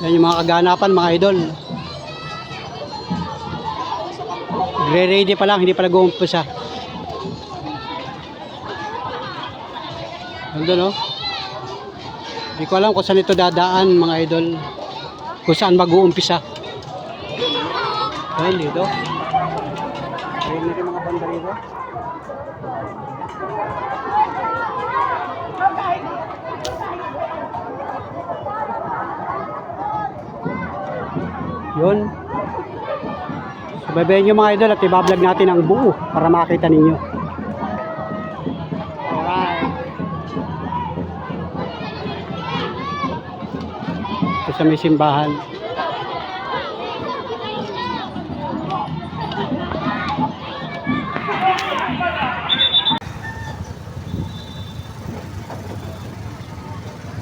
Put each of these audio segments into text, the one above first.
Yan yung mga kaganapan mga idol. Re-ready pa lang, hindi pa nag-uumpisa. Nandun oh. Hindi ko alam kung saan ito dadaan mga idol. Kung saan mag-uumpisa. Ayun dito. Ayun na yung mga banda rito. Yun. Sababayan nyo mga idol at ibablog natin ang buo para makita ninyo. Alright. Ito sa may simbahan.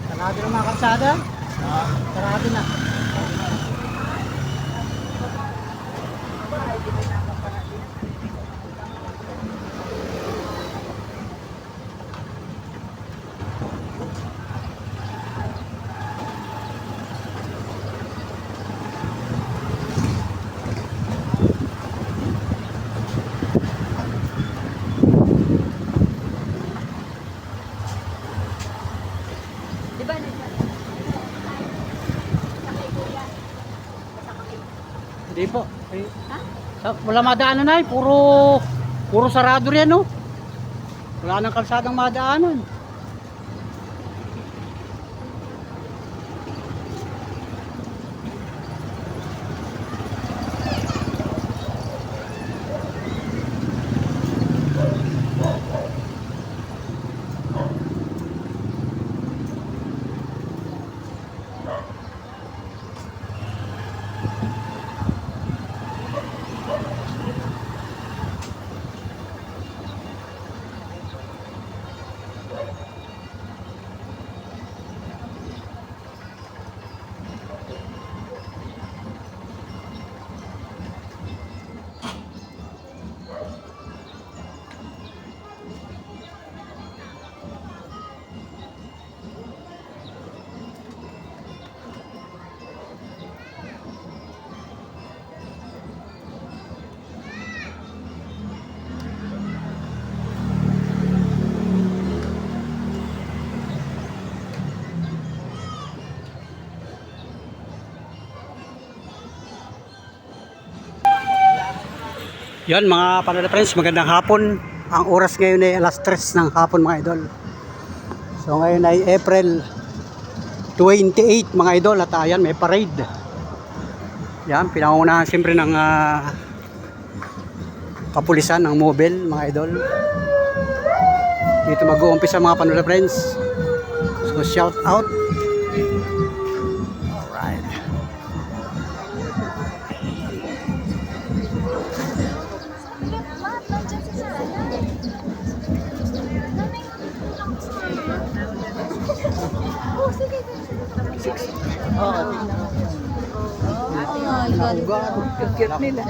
Sarado na mga kalsada? Sarado na. Hindi po. Wala madaanan na puro sarado riyan no. Wala nang kalsadang madaanan. Yan mga panood friends, magandang hapon. Ang oras ngayon ay alas 3 ng hapon mga idol. So ngayon ay April 28 mga idol at ayan may parade. Yan, pinangunahan siyempre ng kapulisan ng mobile mga idol. Dito mag-uumpisa mga panood friends. So shout out. Alright. Cute nila.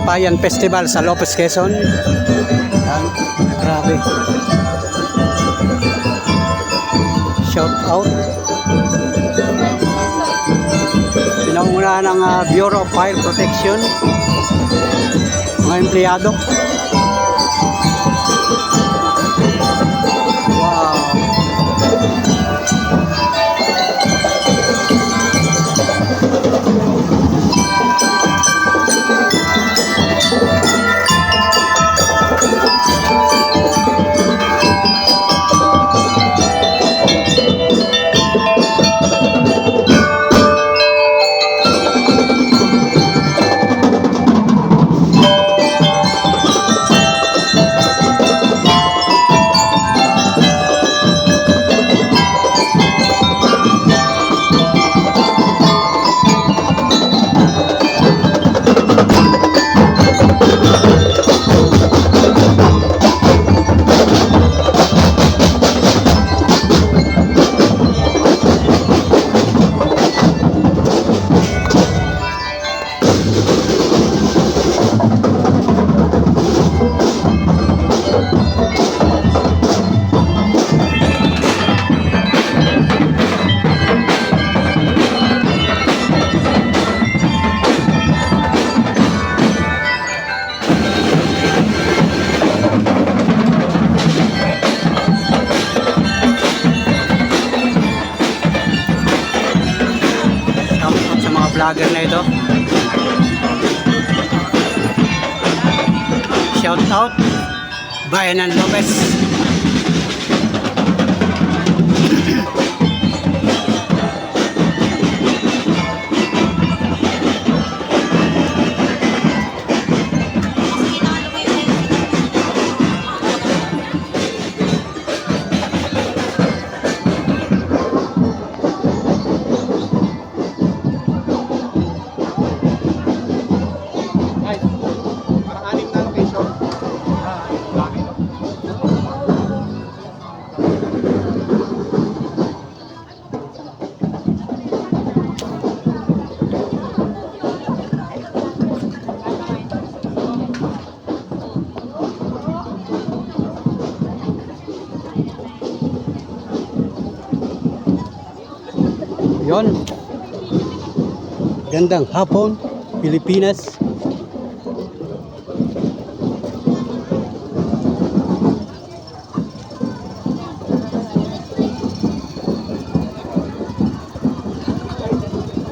Payan Festival sa Lopez, Quezon. Yan, grabe. Shout out. Pinangunahan ng Bureau of Fire Protection, mga empleyado. Wow. vlogger na ito. Shout out Bayanan Lopez. Yon. Gandang hapon, Pilipinas.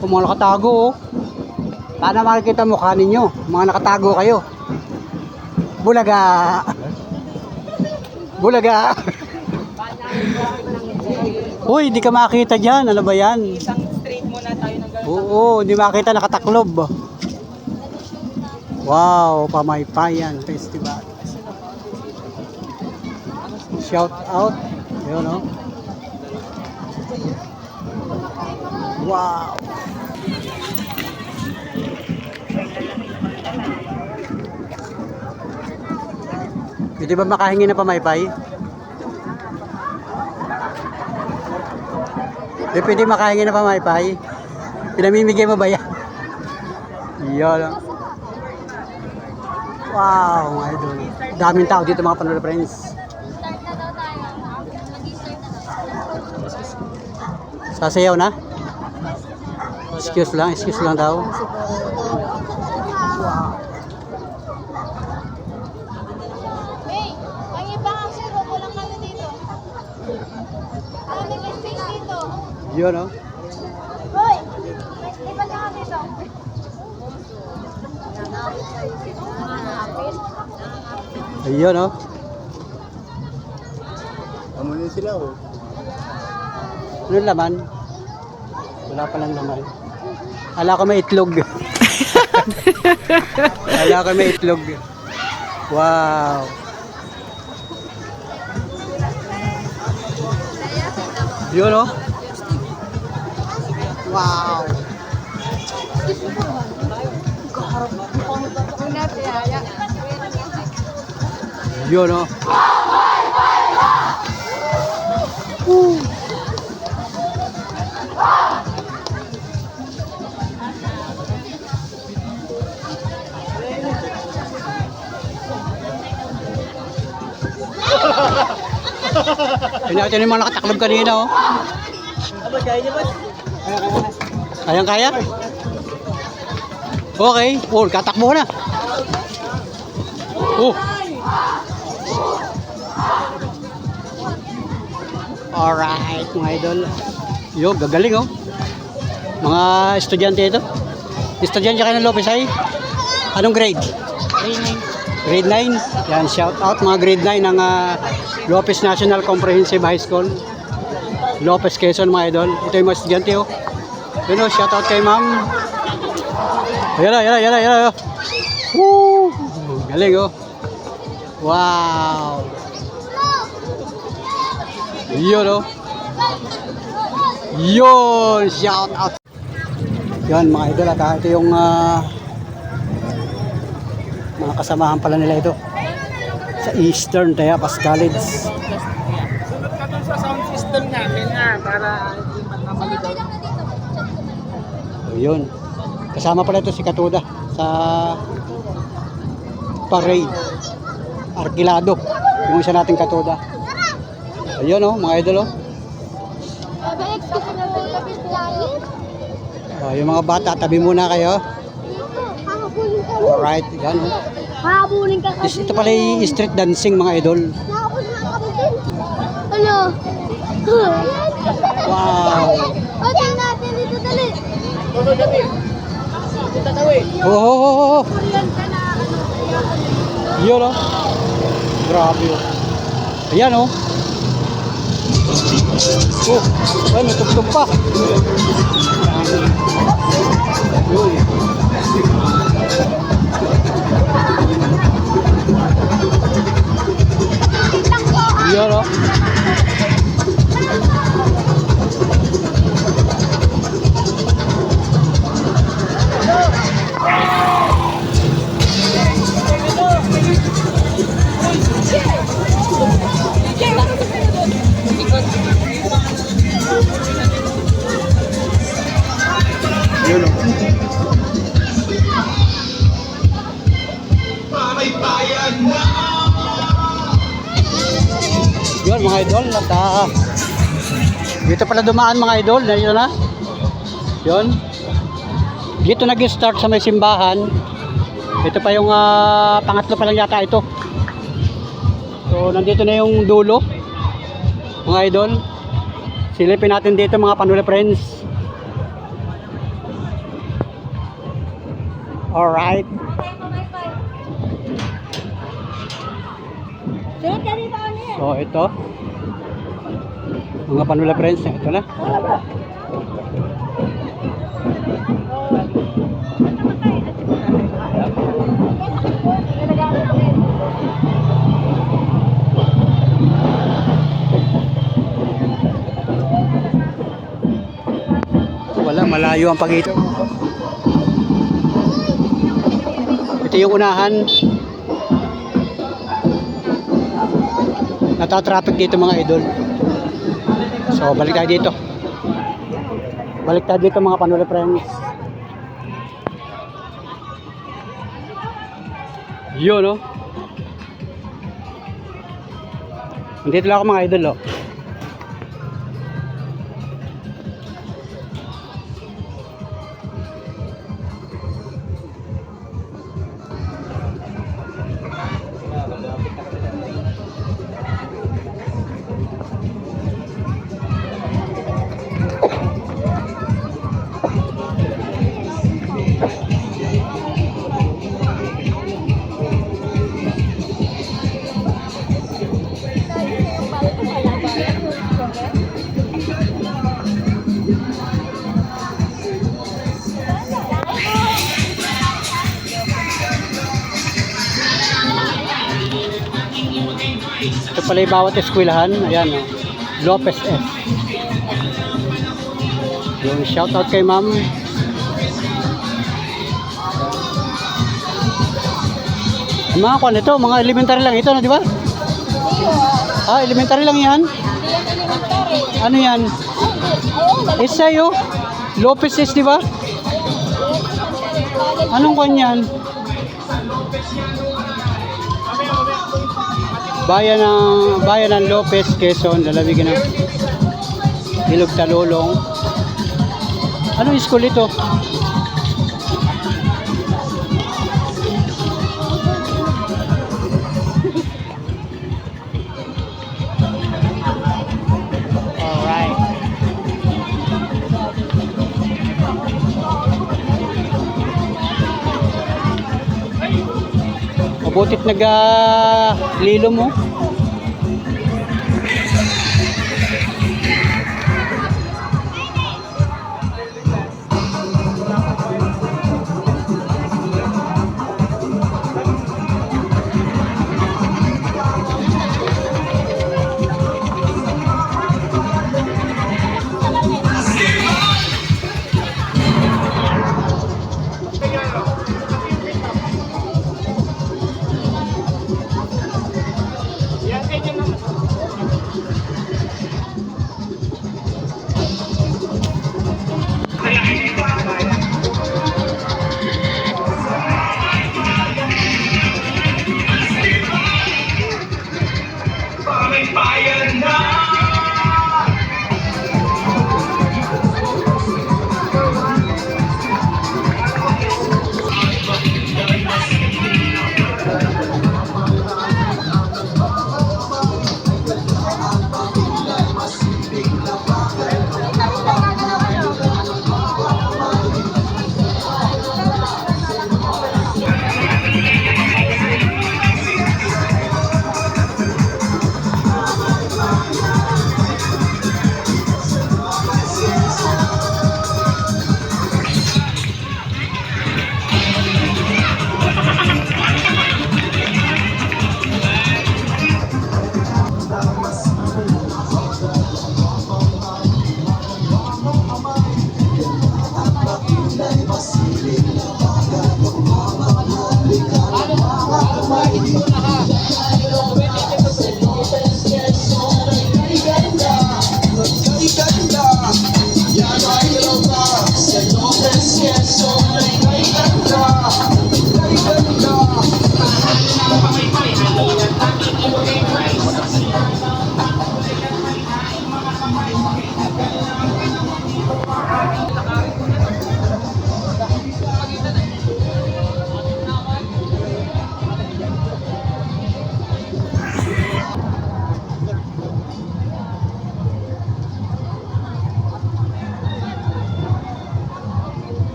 Kung mga nakatago, oh. Sana makikita mukha ninyo. Mga nakatago kayo. Bulaga. Bulaga. Uy, di ka makita dyan. Ano ba yan? Isang straight muna tayo ng gano'n. Oo, di makita nakataklob. Wow, Pamaypayan Festival. Shout out. Yun, no? Wow. Pwede ba makahingi na pamaypay? Pwede makahingi na pamaypay? Pinamimigay mo ba yan? Yan. Wow, mga idol. Daming tao dito mga panood friends. Sasayaw na? Excuse lang daw. Hey, pangit ba ang sir? Walang ano dito. May space dito. Yun, no? Hoy, lipat ka dito. Ayun, no? Amunin sila, oh. Ano laman? Wala palang laman. Ala ko may itlog. Ala ko may itlog. Wow. Yun, no? Wow. Yun, no? Natin yung mga nakataklob kanina, oh. Kaya niyo ba? Kayang-kaya? Okay. Oh, katakbo na. Oh. Alright, mga idol. Yo, gagaling, oh. Mga estudyante ito. Estudyante kayo ng Lopez ay? Anong grade? Grade 9. Yan, shout out mga grade 9 ng Lopez National Comprehensive High School. Lopez, Quezon, mga idol. Ito yung mga estudyante, oh. Yun, oh, shout out kay ma'am. Ayan. Woo! Galing, oh. Wow! Yun, oh. Yun! Shout out! Yan, mga idol. At ito yung mga kasamahan pala nila ito sa Eastern Tayapas College. Sunod ka dun sa sound system namin para hindi magmamaligaw. Yun. Kasama pala ito si Katuda sa parade. Arkilado. Yung isa nating Katuda. Ayun, oh, mga idol, oh. Yung mga bata, tabi muna kayo. Alright, yan, oh. Habulin ka kasi. Ito pala yung street dancing, mga idol. Nakapulin ka kapatid. Ano? Wow. O, tingnan natin dito, dali. pupunta daw eh. Oh. Korean ka na, Yun oh. Grabe oh. Ayan oh. Ay, may tugtog pa. Yun. Yun oh. Yun oh. Yun mga idol, at dito pala dumaan mga idol, yun na. Yun. Dito nag-start sa may simbahan. Ito pa yung pangatlo pa lang yata ito. So nandito na yung dulo. Mga idol. Silipin natin dito mga Panula friends. Alright. Sunod ka dito kami. So ito. Mga Panula friends, ito na. Wala, malayo ang pagitan. Ito yung unahan. Nata-traffic dito mga idol. So balik tayo dito. Balik tayo dito mga Panula friends. Yun no. Nandito lang ako mga idol oh. Ito pala yung bawat eskwelahan. Ayan o. Lopez F. Yung shout out kay ma'am. Mga kwan ito, mga elementary lang ito, no, di ba? Ah, elementary lang yan. Hindi yan elementary. Ano yan? Isa yun. Lopez S, di ba? Anong kwan yan? Bayan ng Lopez, Quezon, lalawigan ng Ilog Talolong. Anong school ito? Alright. Mabutit nag-lilo mo.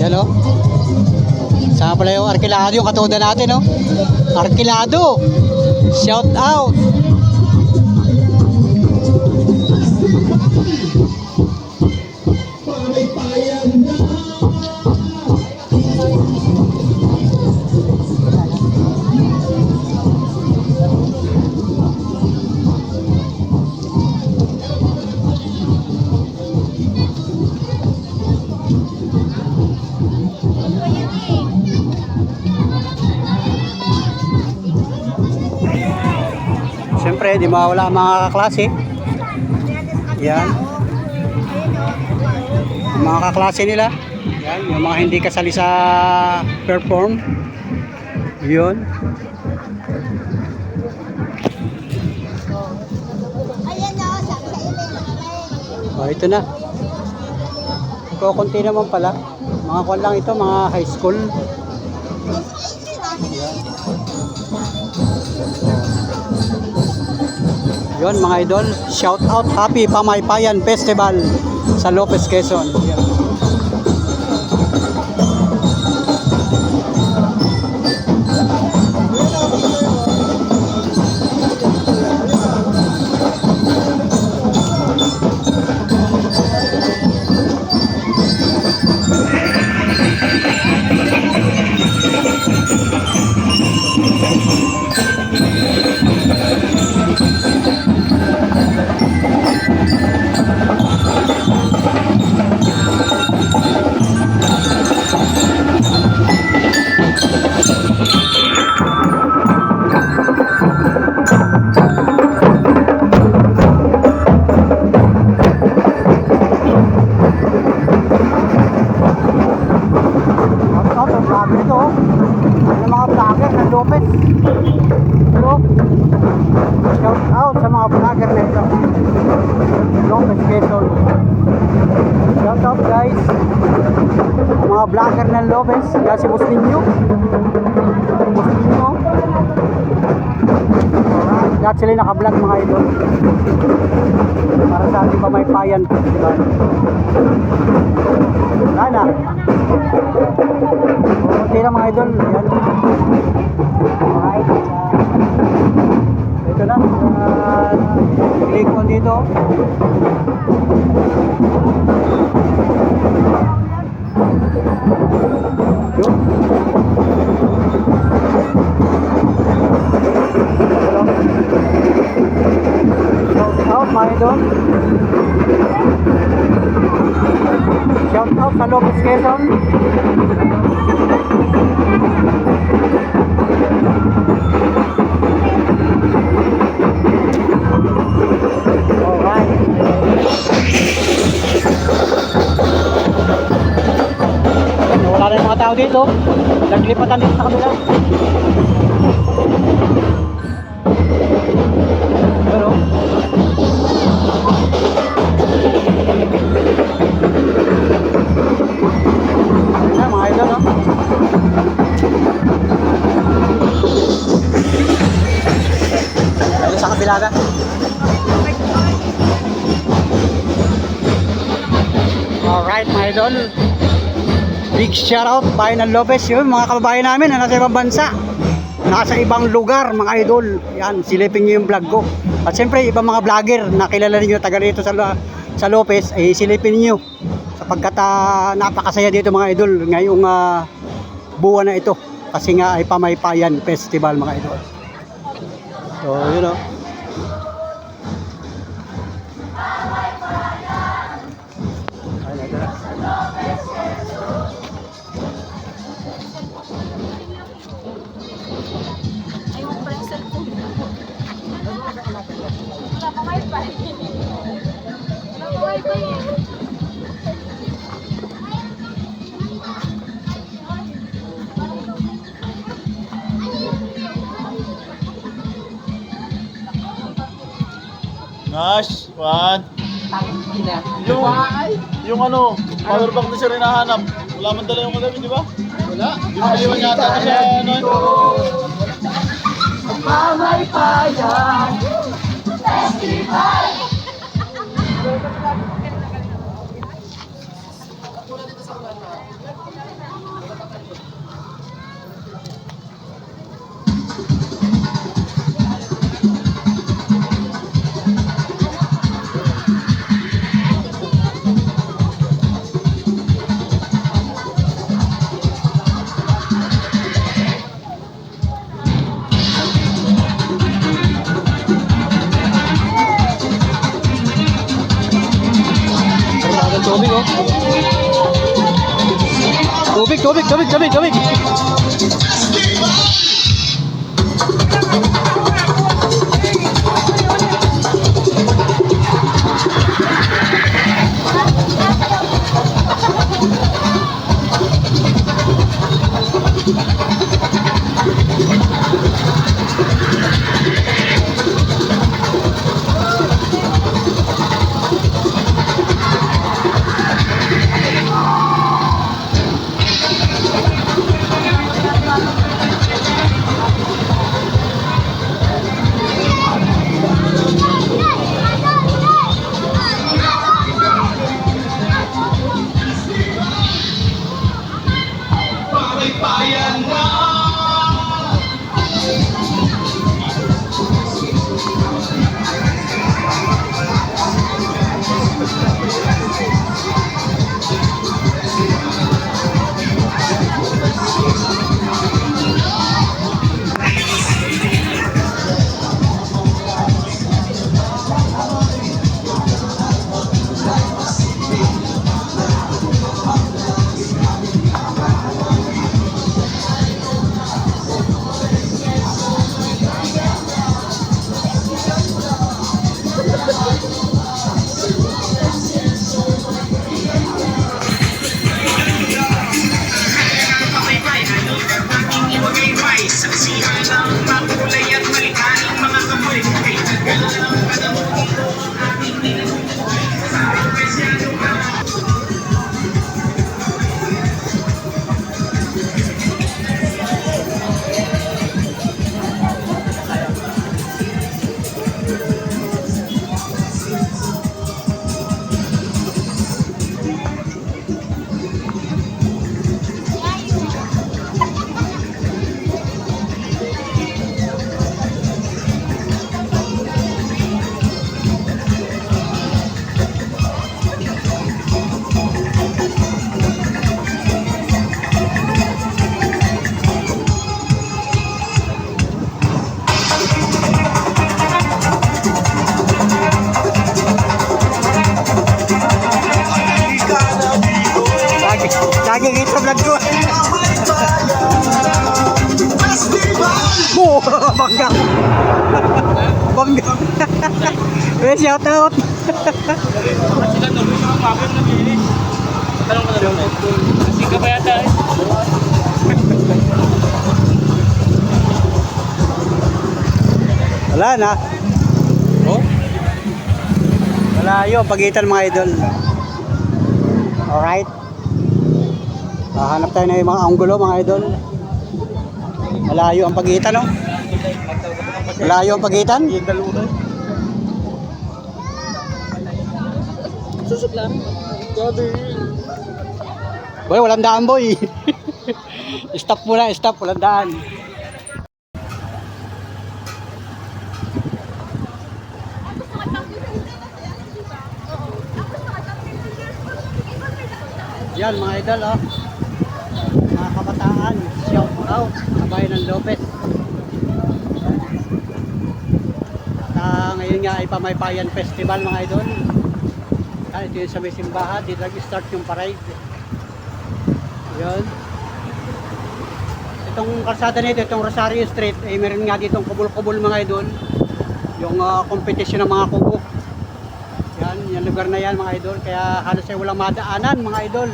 Yan o. Saan pala yung Arkilado, yung katuda natin, no? Arkilado! Shout out! Siyempre, di mawala ang mga kaklase. Yan. Yung mga kaklase nila. Yan, yung mga hindi kasali sa perform. Yun. Oh, ito na. Kukunti naman pala. Mga kwan lang ito, mga high school. Yun mga idol, shout out, happy Pamaypayan Festival sa Lopez, Quezon. Yan. Lopez. Hello. Shout out sa mga vlogger na ito. Lopez, Quezon. Shout out guys. Mga vlogger ng Lopez. Kaya si Boss Ninyo. Boss Ninyo. Lahat sila naka-vlog mga idol. Para sa ating Pamaypayan Festival. Wala na. Okay na mga idol. Yan. Alright. Ito na. Click on dito. Yun. Shout out mga idol. Shout out sa Lopez, Quezon. Alright. Wala na yung mga tao dito. Naglipatan dito sa kabila. Pero ayun na mga idol, no? Ayun sa kabila na. Alright mga idol, big shoutout bayan ng Lopez. Yun mga kababayan namin na nasa ibang bansa, nasa ibang lugar mga idol. Yan, silipin nyo yung vlog ko. At siyempre ibang mga vlogger na kilala ninyo taga rito sa Lopez, ay silipin niyo sapagkat napakasaya dito mga idol ngayong buwan na ito, kasi nga ay Pamaypayan Festival mga idol. So yun o. Nash, Juan. Yung ano, power bank na siya rin nahanap. Wala man dala yung kagabi, di ba? Wala. Di ba iwan yata na siya, ano? Pamaypayan Festival. Tubig, tubig, tubig, tubig, tubig. Lagi kita vlog ko. Oh, bangga. Bangga. Eh, shout out. Sila tuloy sa mga mapin na bili. Tanong ka na lang. Kasi ka ba yata eh? Wala na. Oh? Wala yun, pagitan mga idol. Alright. Hanap tayo na yung mga anggulo mga idol. Malayo ang pagitan, no? Malayo ang pagitan. Susok lang. Boy, walang daan boy. Stop muna, stop, walang daan. Yan mga idol, oh. Mga kabataan, shout out sa bayan ng Lopez. At ngayon nga ay Pamaypayan Festival mga idol. Ito yung sa may simbahan, dito nag-start yung parade. Yun. Itong kalsada nito, itong Rosario Street, ay meron nga ditong kubol-kubol mga idol. Yung competition ng mga kubo. Yan, yung lugar na yan mga idol. Kaya halos ay walang madaanan mga idol.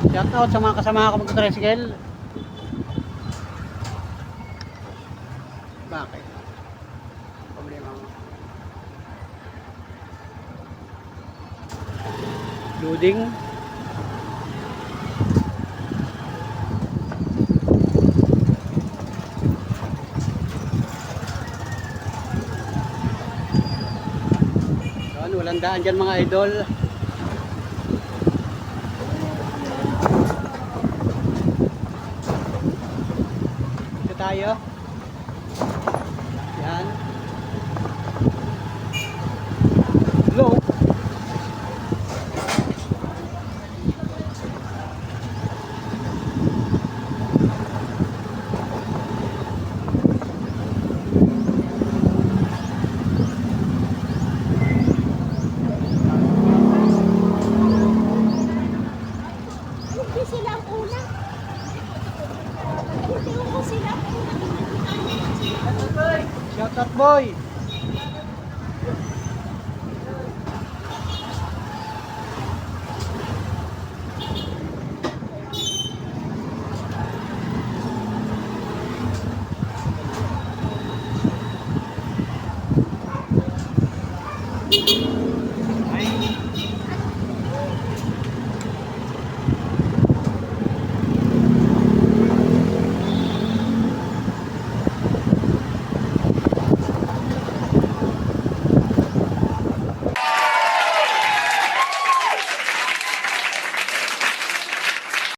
Shout out sa mga kasama ko mag-tricycle. Bakit? Problema mo. Loading. Yan, walang daan dyan mga idol. Ito tayo. Yan. Hello. Hindi sila ang una. Hindi ko sila. Shout out boy.